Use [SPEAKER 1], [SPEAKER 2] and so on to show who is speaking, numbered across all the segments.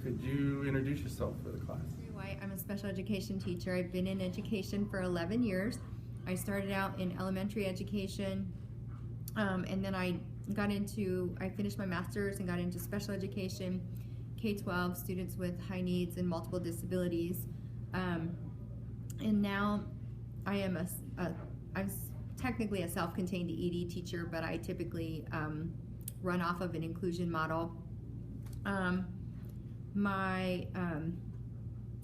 [SPEAKER 1] Could you introduce yourself for the class?
[SPEAKER 2] Mary White. I'm a special education teacher. I've been in education for 11 years. I started out in elementary education, and then I finished my master's and got into special education, K-12, students with high needs and multiple disabilities. And now I'm technically a self-contained ED teacher, but I typically run off of an inclusion model.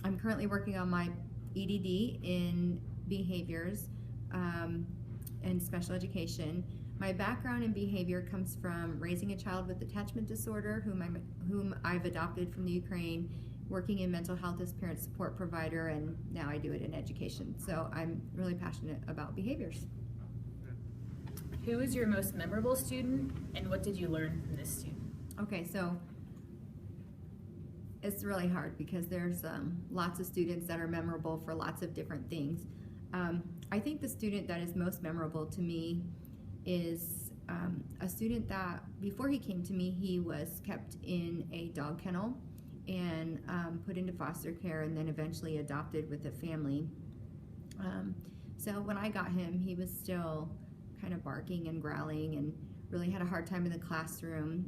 [SPEAKER 2] I'm currently working on my EDD in behaviors and special education. My background in behavior comes from raising a child with attachment disorder, whom I've adopted from the Ukraine, working in mental health as parent support provider, and now I do it in education. So I'm really passionate about behaviors.
[SPEAKER 3] Who is your most memorable student, and what did you learn from this student?
[SPEAKER 2] Okay, so it's really hard because there's lots of students that are memorable for lots of different things. I think the student that is most memorable to me is a student that before he came to me, he was kept in a dog kennel and put into foster care and then eventually adopted with a family. So when I got him, he was still kind of barking and growling and really had a hard time in the classroom.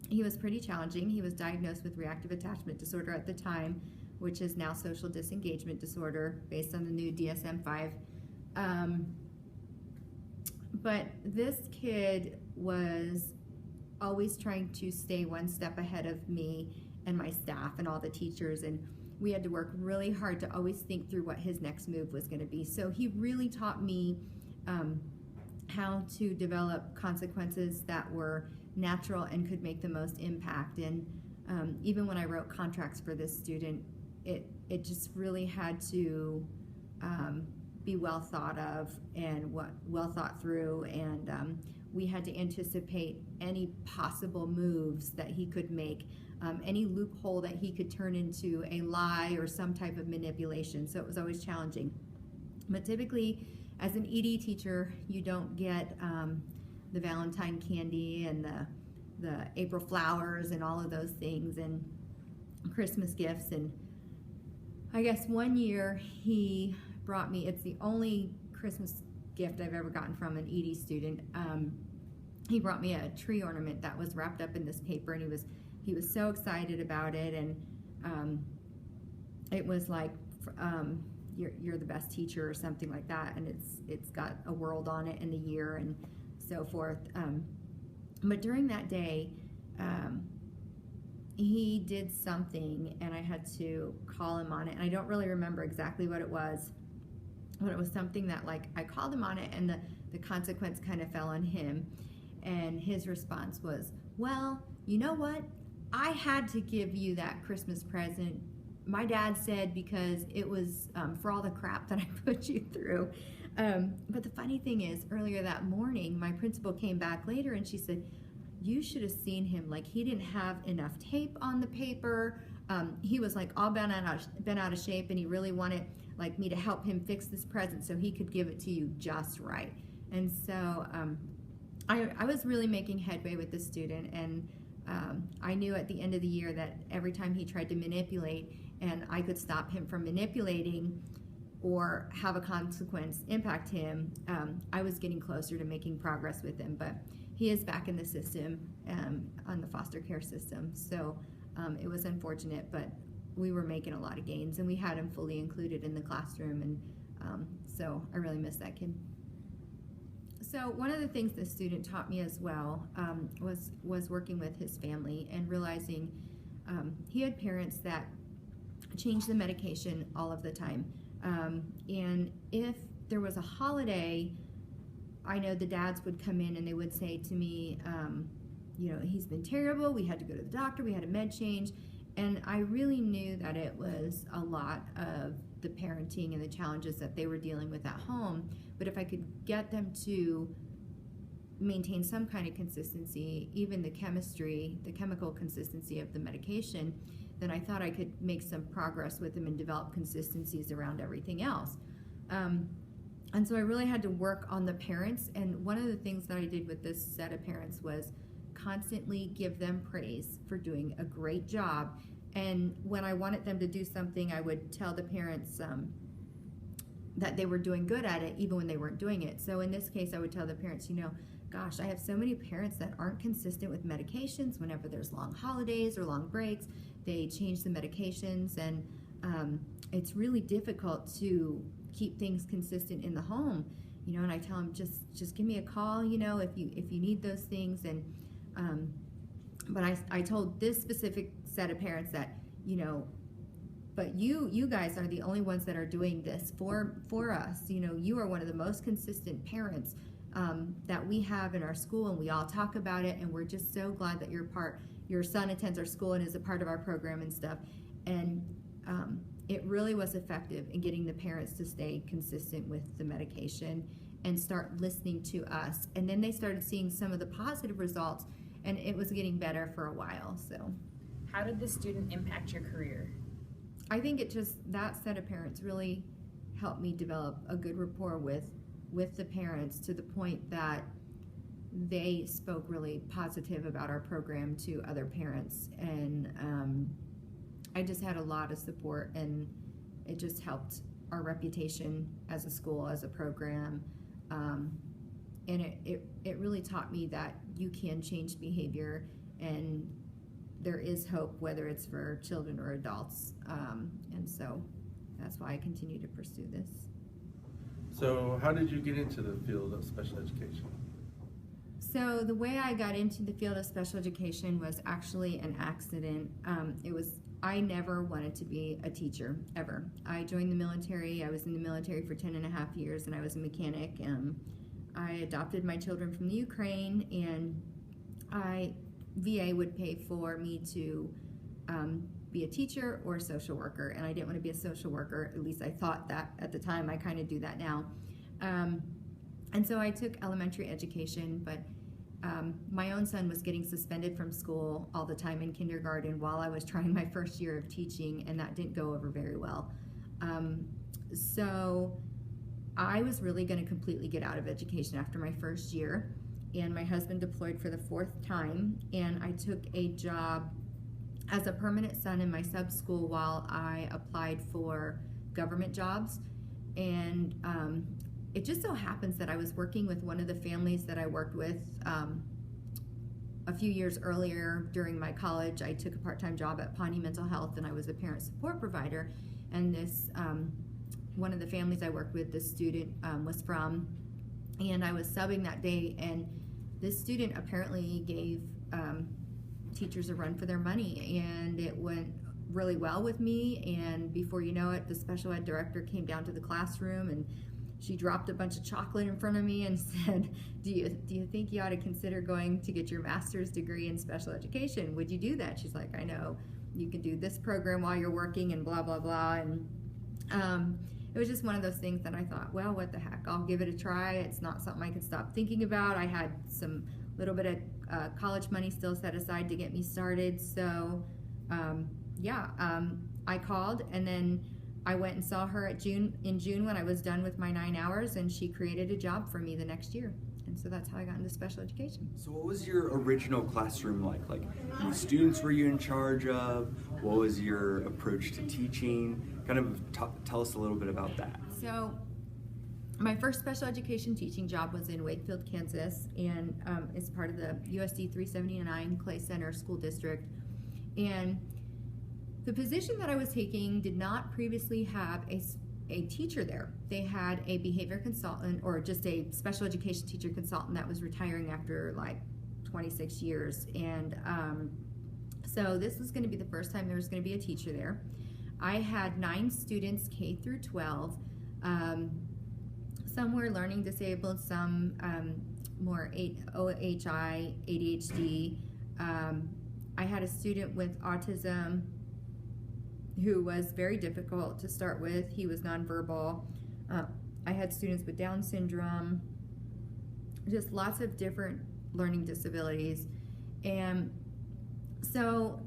[SPEAKER 2] He was pretty challenging. He was diagnosed with reactive attachment disorder at the time, which is now social disengagement disorder based on the new DSM-5. But this kid was always trying to stay one step ahead of me and my staff and all the teachers, and we had to work really hard to always think through what his next move was going to be. So he really taught me how to develop consequences that were natural and could make the most impact. And even when I wrote contracts for this student, it just really had to be well thought of and well thought through, and we had to anticipate any possible moves that he could make, any loophole that he could turn into a lie or some type of manipulation. So it was always challenging. But typically, as an ED teacher, you don't get the Valentine candy and the April flowers and all of those things and Christmas gifts. And I guess one year he brought me, it's the only Christmas gift I've ever gotten from an ED student. He brought me a tree ornament that was wrapped up in this paper, and he was so excited about it, and it was like, you're the best teacher or something like that, and it's got a world on it and a year and so forth. But during that day, he did something, and I had to call him on it, and I don't really remember exactly what it was, but it was something that, like, I called him on it, and the consequence kind of fell on him, and his response was, well, you know what? I had to give you that Christmas present. My dad said because it was for all the crap that I put you through. But the funny thing is, earlier that morning, my principal came back later and she said, you should have seen him. Like, he didn't have enough tape on the paper. He was like all bent out of shape, and he really wanted like me to help him fix this present so he could give it to you just right. And so I was really making headway with the student, and I knew at the end of the year that every time he tried to manipulate and I could stop him from manipulating or have a consequence impact him, I was getting closer to making progress with him. But he is back in the system, on the foster care system. So it was unfortunate, but we were making a lot of gains, and we had him fully included in the classroom, and so I really miss that kid. So one of the things this student taught me as well was working with his family and realizing he had parents that changed the medication all of the time. And if there was a holiday, I know the dads would come in and they would say to me, you know, he's been terrible, we had to go to the doctor, we had a med change. And I really knew that it was a lot of the parenting and the challenges that they were dealing with at home. But if I could get them to maintain some kind of consistency, even the chemistry, the chemical consistency of the medication, then I thought I could make some progress with them and develop consistencies around everything else. And so I really had to work on the parents. And one of the things that I did with this set of parents was constantly give them praise for doing a great job. And when I wanted them to do something, I would tell the parents that they were doing good at it, even when they weren't doing it. So in this case, I would tell the parents, gosh, I have so many parents that aren't consistent with medications. Whenever there's long holidays or long breaks, they change the medications, and it's really difficult to keep things consistent in the home. And I tell them, just give me a call, if you need those things. And but I told this specific set of parents that, but you guys are the only ones that are doing this for us. You are one of the most consistent parents that we have in our school, and we all talk about it, and we're just so glad that your son attends our school and is a part of our program and stuff. And it really was effective in getting the parents to stay consistent with the medication and start listening to us. And then they started seeing some of the positive results, and it was getting better for a while. So
[SPEAKER 3] how did the student impact your career?
[SPEAKER 2] I think that set of parents really helped me develop a good rapport with the parents, to the point that they spoke really positive about our program to other parents. And I just had a lot of support, and it just helped our reputation as a school, as a program. And it really taught me that you can change behavior, and there is hope, whether it's for children or adults. And so that's why I continue to pursue this.
[SPEAKER 1] So how did you get into the field of special education?
[SPEAKER 2] So the way I got into the field of special education was actually an accident. I never wanted to be a teacher, ever. I joined the military. I was in the military for 10.5 years, and I was a mechanic. I adopted my children from the Ukraine, and VA would pay for me to be a teacher or a social worker, and I didn't want to be a social worker. At least I thought that at the time. I kind of do that now. And so I took elementary education, but my own son was getting suspended from school all the time in kindergarten while I was trying my first year of teaching, and that didn't go over very well. So I was really going to completely get out of education after my first year, and my husband deployed for the 4th time, and I took a job as a permanent son in my sub-school while I applied for government jobs. And it just so happens that I was working with one of the families that I worked with a few years earlier during my college. I took a part-time job at Pawnee Mental Health, and I was a parent support provider. And this one of the families I worked with, this student was from, and I was subbing that day, and this student apparently gave teachers a run for their money, and it went really well with me. And before you know it, the special ed director came down to the classroom, and she dropped a bunch of chocolate in front of me and said, do you think you ought to consider going to get your master's degree in special education? Would you do that? She's like, I know you can do this program while you're working, and blah blah blah. And it was just one of those things that I thought, well, what the heck, I'll give it a try. It's not something I can stop thinking about. I had some little bit of college money still set aside to get me started. So I called, and then I went and saw her in June when I was done with my 9 hours, and she created a job for me the next year. And so that's how I got into special education.
[SPEAKER 4] So what was your original classroom like? Like, how many students were you in charge of? What was your approach to teaching? Kind of tell us a little bit about that.
[SPEAKER 2] So my first special education teaching job was in Wakefield, Kansas, and it's part of the USD 379 Clay Center School District. And the position that I was taking did not previously have a teacher there. They had a behavior consultant, or just a special education teacher consultant that was retiring after like 26 years. And so this was going to be the first time there was going to be a teacher there. I had 9 students, K through 12. Some were learning disabled, some more OHI, ADHD. I had a student with autism who was very difficult to start with. He was nonverbal. I had students with Down syndrome, just lots of different learning disabilities. And so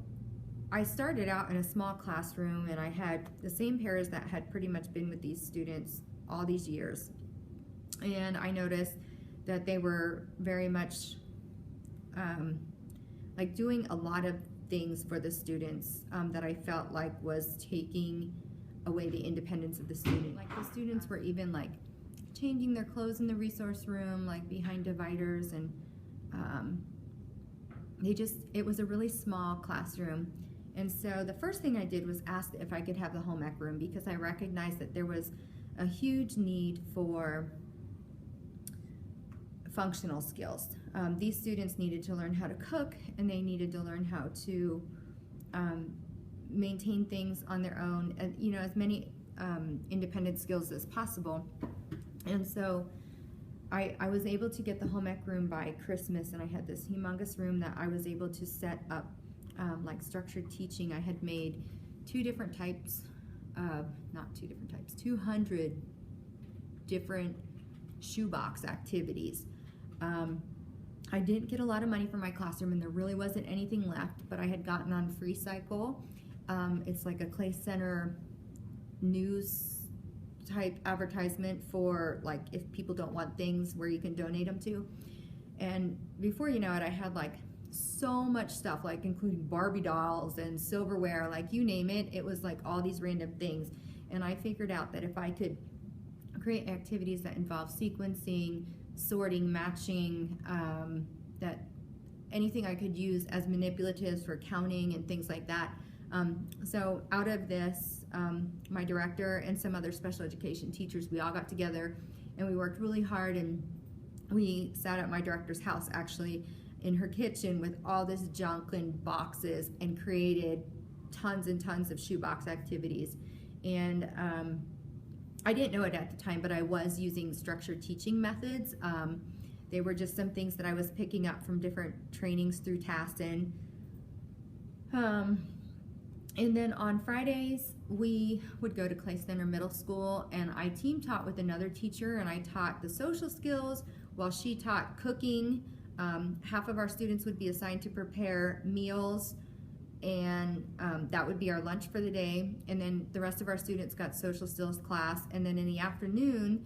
[SPEAKER 2] I started out in a small classroom, and I had the same pairs that had pretty much been with these students all these years. And I noticed that they were very much like doing a lot of things for the students that I felt like was taking away the independence of the student. Like the students were even like changing their clothes in the resource room, like behind dividers, and it was a really small classroom. And so the first thing I did was ask if I could have the home ec room, because I recognized that there was a huge need for functional skills. These students needed to learn how to cook, and they needed to learn how to maintain things on their own, and as many independent skills as possible. And so I was able to get the home ec room by Christmas, and I had this humongous room that I was able to set up like structured teaching. I had made 200 different shoebox activities. I didn't get a lot of money for my classroom, and there really wasn't anything left, but I had gotten on Free Cycle. It's like a Clay Center news type advertisement for like if people don't want things where you can donate them to. And before you know it, I had like so much stuff, like including Barbie dolls and silverware, like you name it. It was like all these random things. And I figured out that if I could create activities that involve sequencing, sorting, matching, that anything I could use as manipulatives for counting and things like that. So out of this, my director and some other special education teachers, we all got together and we worked really hard, and we sat at my director's house, actually in her kitchen, with all this junk and boxes, and created tons and tons of shoebox activities. And I didn't know it at the time, but I was using structured teaching methods. They were just some things that I was picking up from different trainings through Taston. And then on Fridays, we would go to Clay Center Middle School, and I team taught with another teacher, and I taught the social skills while she taught cooking. Half of our students would be assigned to prepare meals, and that would be our lunch for the day. And then the rest of our students got social skills class. And then in the afternoon,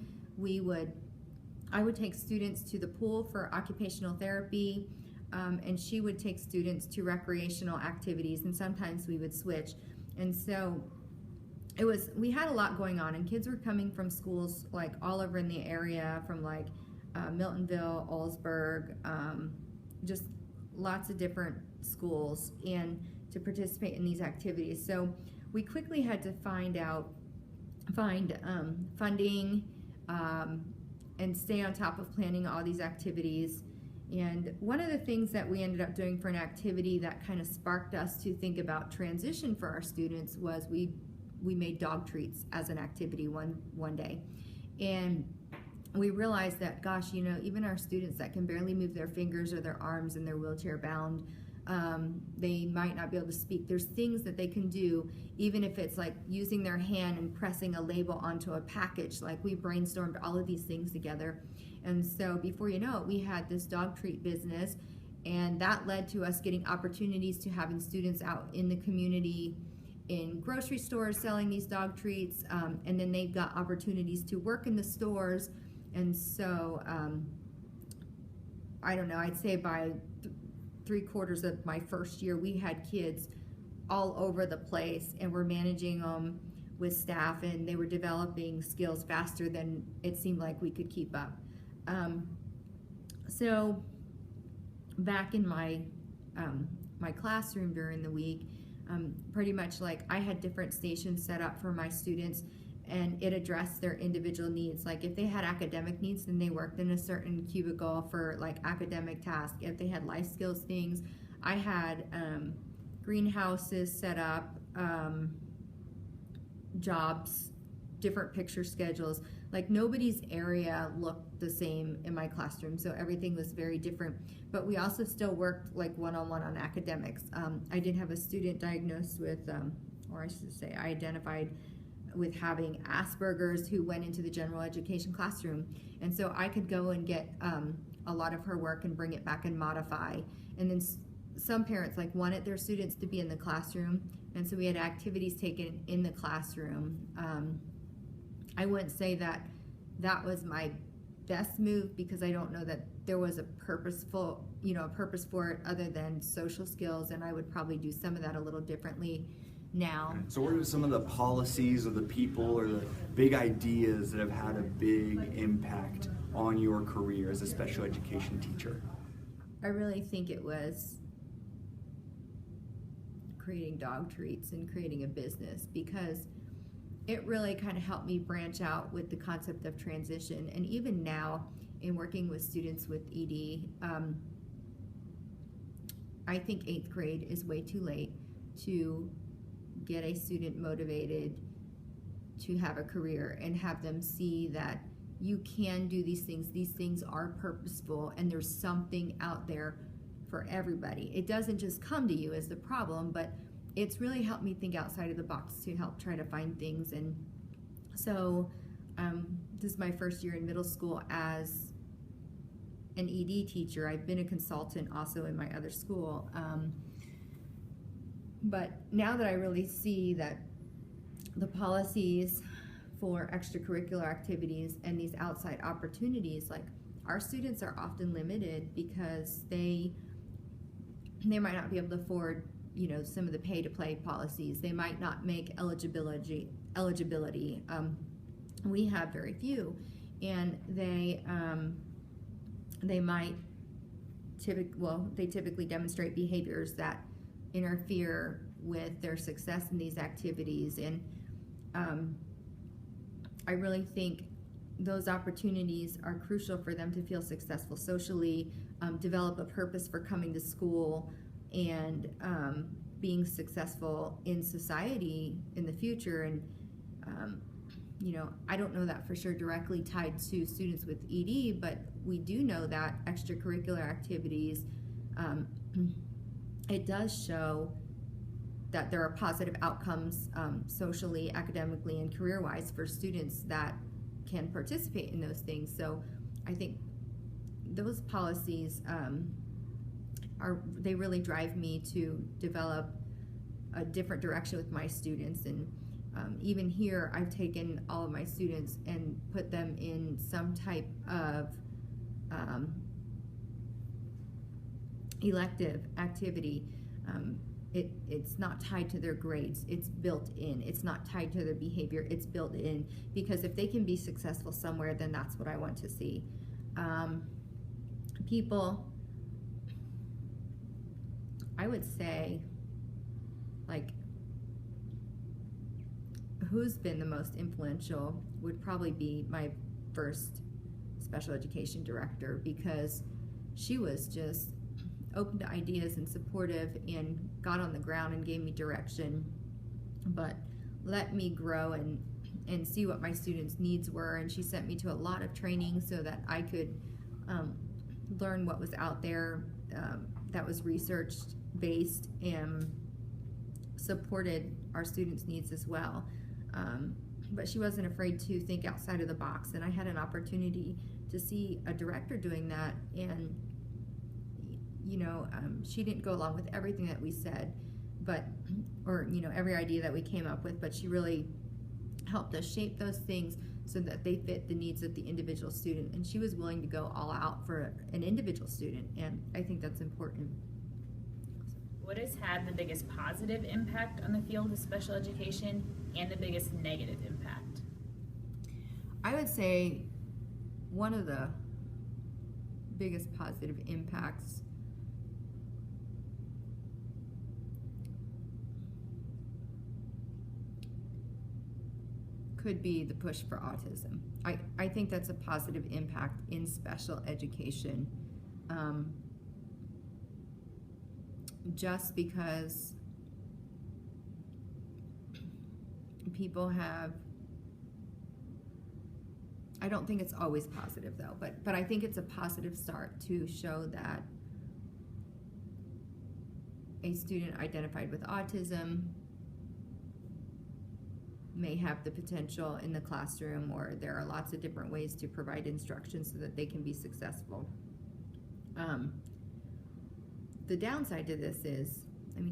[SPEAKER 2] I would take students to the pool for occupational therapy, and she would take students to recreational activities, and sometimes we would switch. And so we had a lot going on, and kids were coming from schools like all over in the area, from like Miltonville, Oldsburg, just lots of different schools, and to participate in these activities. So we quickly had to find funding, and stay on top of planning all these activities. And one of the things that we ended up doing for an activity that kind of sparked us to think about transition for our students was we made dog treats as an activity one day. And we realized that, gosh, even our students that can barely move their fingers or their arms and they're wheelchair bound, they might not be able to speak. There's things that they can do, even if it's like using their hand and pressing a label onto a package. Like, we brainstormed all of these things together. And so before you know it, we had this dog treat business, and that led to us getting opportunities to having students out in the community in grocery stores selling these dog treats, and then they've got opportunities to work in the stores. And so I don't know, I'd say by 3/4 of my first year, we had kids all over the place, and we're managing them with staff, and they were developing skills faster than it seemed like we could keep up. So back in my classroom during the week, pretty much like I had different stations set up for my students, and it addressed their individual needs. Like if they had academic needs, then they worked in a certain cubicle for like academic tasks. If they had life skills things, I had greenhouses set up, jobs, different picture schedules. Like nobody's area looked the same in my classroom, so everything was very different. But we also still worked like one-on-one on academics. I did have a student diagnosed with, or I should say, I identified with having Asperger's, who went into the general education classroom. And so I could go and get a lot of her work and bring it back and modify. And then some parents like wanted their students to be in the classroom, and so we had activities taken in the classroom. I wouldn't say that that was my best move because I don't know that there was a purpose for it other than social skills, and I would probably do some of that a little differently now.
[SPEAKER 4] So what are some of the policies or the people or the big ideas that have had a big impact on your career as a special education teacher?
[SPEAKER 2] I really think it was creating dog treats and creating a business, because it really kind of helped me branch out with the concept of transition. And even now, in working with students with ED, I think 8th grade is way too late to get a student motivated to have a career and have them see that you can do these things are purposeful, and there's something out there for everybody. It doesn't just come to you as the problem, but it's really helped me think outside of the box to help try to find things. And so this is my first year in middle school as an ED teacher. I've been a consultant also in my other school. But now that I really see that the policies for extracurricular activities and these outside opportunities, like our students are often limited because they might not be able to afford, some of the pay to play policies. They might not make eligibility. We have very few, and they might typically demonstrate behaviors that interfere with their success in these activities. And I really think those opportunities are crucial for them to feel successful socially, develop a purpose for coming to school, and being successful in society in the future. And I don't know that for sure directly tied to students with ED, but we do know that extracurricular activities, it does show that there are positive outcomes socially, academically, and career-wise for students that can participate in those things. So I think those policies they really drive me to develop a different direction with my students. And even here, I've taken all of my students and put them in some type of elective activity. It's not tied to their grades, it's built in. It's not tied to their behavior, it's built in. Because if they can be successful somewhere, then that's what I want to see. People, I would say, like, who's been the most influential would probably be my first special education director, because she was just open to ideas and supportive and got on the ground and gave me direction, but let me grow and see what my students' needs were. And she sent me to a lot of training so that I could learn what was out there that was research based and supported our students' needs as well. But she wasn't afraid to think outside of the box, and I had an opportunity to see a director doing that. And she didn't go along with everything that we said, or every idea that we came up with, but she really helped us shape those things so that they fit the needs of the individual student. And she was willing to go all out for an individual student, and I think that's important.
[SPEAKER 3] What has had the biggest positive impact on the field of special education and the biggest negative impact?
[SPEAKER 2] I would say one of the biggest positive impacts could be the push for autism. I think that's a positive impact in special education, just because people have, I don't think it's always positive though, but I think it's a positive start to show that a student identified with autism may have the potential in the classroom, or there are lots of different ways to provide instruction so that they can be successful. The downside to this is,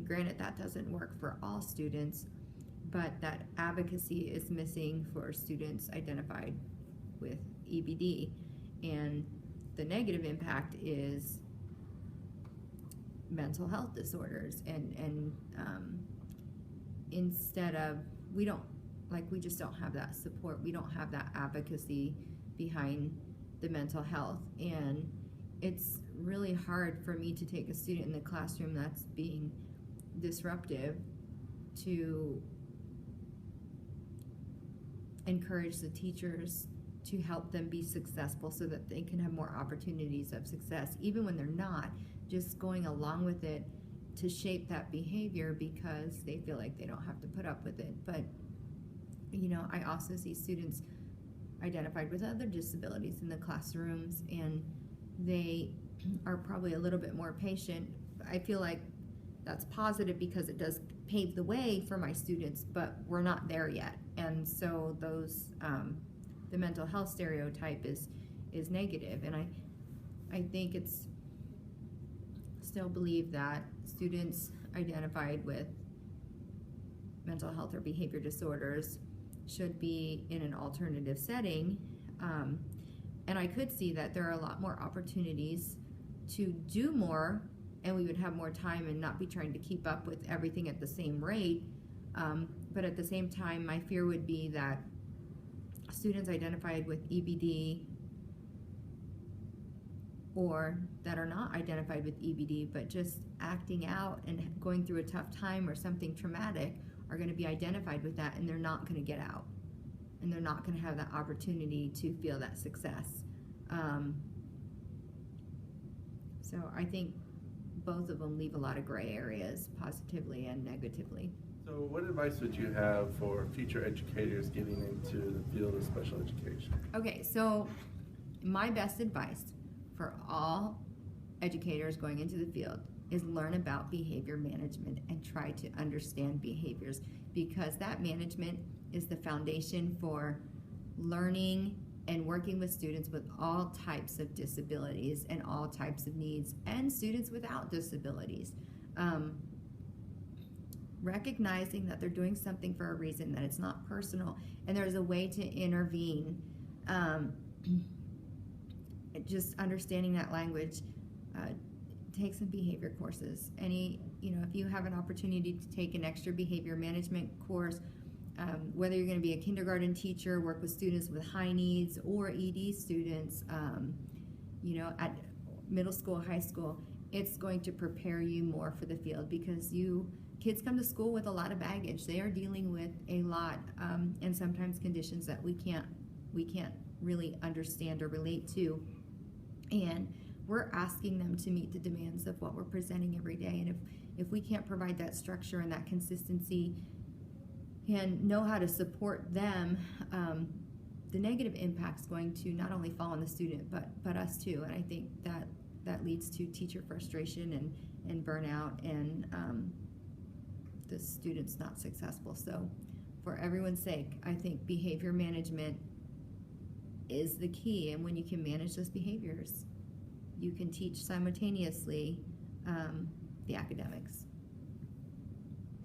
[SPEAKER 2] granted that doesn't work for all students, but that advocacy is missing for students identified with EBD. And the negative impact is mental health disorders, and instead of, we just don't have that support, we don't have that advocacy behind the mental health. And it's really hard for me to take a student in the classroom that's being disruptive to encourage the teachers to help them be successful so that they can have more opportunities of success, even when they're not, just going along with it to shape that behavior because they feel like they don't have to put up with it. But, you know, I also see students identified with other disabilities in the classrooms, and they are probably a little bit more patient. I feel like that's positive because it does pave the way for my students, but we're not there yet. And so those, the mental health stereotype is negative. And I think it's still believe that students identified with mental health or behavior disorders should be in an alternative setting. And I could see that there are a lot more opportunities to do more, and we would have more time and not be trying to keep up with everything at the same rate. But at the same time, my fear would be that students identified with EBD or that are not identified with EBD but just acting out and going through a tough time or something traumatic are going to be identified with that, and they're not going to get out, and they're not going to have that opportunity to feel that success. So I think both of them leave a lot of gray areas, positively and negatively.
[SPEAKER 1] So what advice would you have for future educators getting into the field of special education?
[SPEAKER 2] Okay, so my best advice for all educators going into the field is learn about behavior management and try to understand behaviors, because that management is the foundation for learning and working with students with all types of disabilities and all types of needs, and students without disabilities. Recognizing that they're doing something for a reason, that it's not personal, and there's a way to intervene. Just understanding that language. Take some behavior courses. If you have an opportunity to take an extra behavior management course, whether you're going to be a kindergarten teacher, work with students with high needs, or ED students, at middle school, high school, it's going to prepare you more for the field, because kids come to school with a lot of baggage. They are dealing with a lot, and sometimes conditions that we can't really understand or relate to. And we're asking them to meet the demands of what we're presenting every day. And if we can't provide that structure and that consistency and know how to support them, the negative impact's going to not only fall on the student, but us too. And I think that leads to teacher frustration and burnout, and the student's not successful. So for everyone's sake, I think behavior management is the key. And when you can manage those behaviors, you can teach simultaneously the academics.